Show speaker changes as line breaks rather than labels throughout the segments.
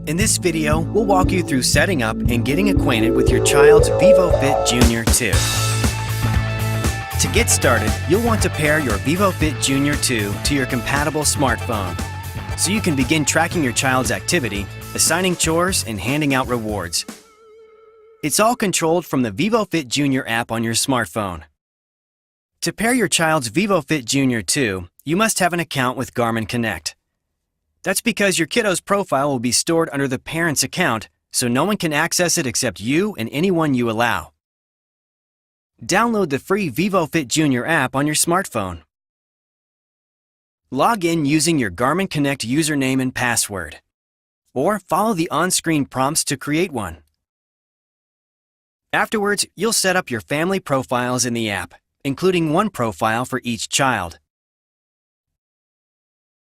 In this video, we'll walk you through setting up and getting acquainted with your child's Vívofit Junior 2. To get started, you'll want to pair your Vívofit Junior 2 to your compatible smartphone, so you can begin tracking your child's activity, assigning chores, and handing out rewards. It's all controlled from the Vívofit Junior app on your smartphone. To pair your child's Vívofit Junior 2, you must have an account with Garmin Connect. That's because your kiddo's profile will be stored under the parent's account, so no one can access it except you and anyone you allow. Download the free Vívofit Junior app on your smartphone. Log in using your Garmin Connect username and password, or follow the on-screen prompts to create one. Afterwards, you'll set up your family profiles in the app, including one profile for each child.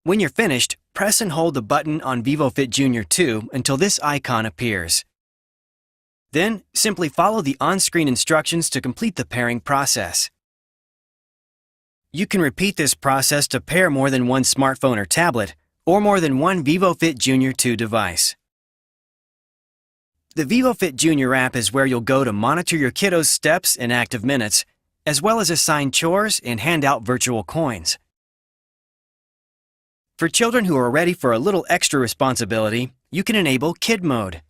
When you're finished, press and hold the button on Vívofit Junior 2 until this icon appears. Then, simply follow the on-screen instructions to complete the pairing process. You can repeat this process to pair more than one smartphone or tablet, or more than one Vívofit Junior 2 device. The Vívofit Junior app is where you'll go to monitor your kiddo's steps and active minutes, as well as assign chores and hand out virtual coins. For children who are ready for a little extra responsibility, you can enable Kid Mode.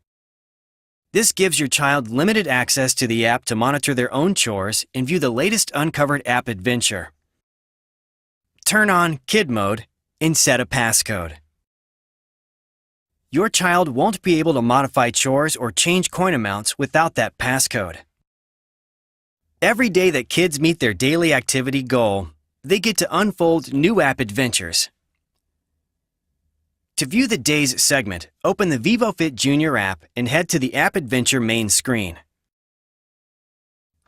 This gives your child limited access to the app to monitor their own chores and view the latest uncovered app adventure. Turn on Kid Mode and set a passcode. Your child won't be able to modify chores or change coin amounts without that passcode. Every day that kids meet their daily activity goal, they get to unfold new app adventures. To view the day's segment, open the Vívofit Junior app and head to the App Adventure main screen.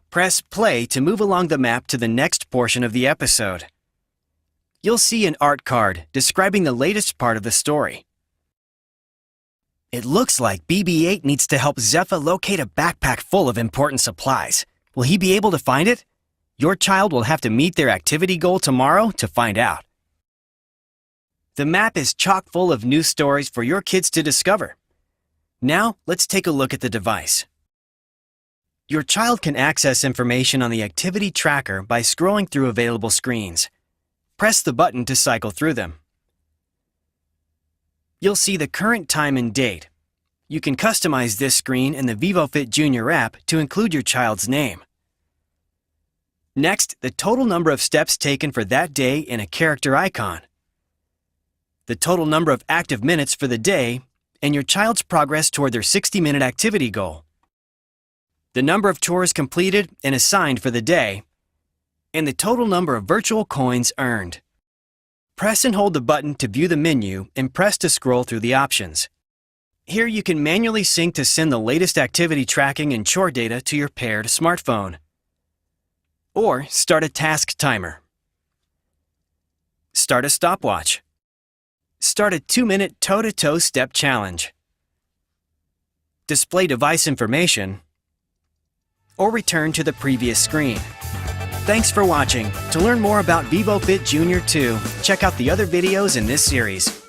Press play to move along the map to the next portion of the episode. You'll see an art card describing the latest part of the story. It looks like BB-8 needs to help Zephyr locate a backpack full of important supplies. Will he be able to find it? Your child will have to meet their activity goal tomorrow to find out. The map is chock full of new stories for your kids to discover. Now, let's take a look at the device. Your child can access information on the activity tracker by scrolling through available screens. Press the button to cycle through them. You'll see the current time and date. You can customize this screen in the Vívofit Junior app to include your child's name. Next, the total number of steps taken for that day in a character icon, the total number of active minutes for the day, and your child's progress toward their 60-minute activity goal, the number of chores completed and assigned for the day, and the total number of virtual coins earned. Press and hold the button to view the menu and press to scroll through the options. Here you can manually sync to send the latest activity tracking and chore data to your paired smartphone. Or start a task timer. Start a stopwatch. Start a 2-minute toe-to-toe step challenge. Display device information, or return to the previous screen. Thanks for watching. To learn more about Vívofit Junior 2, check out the other videos in this series.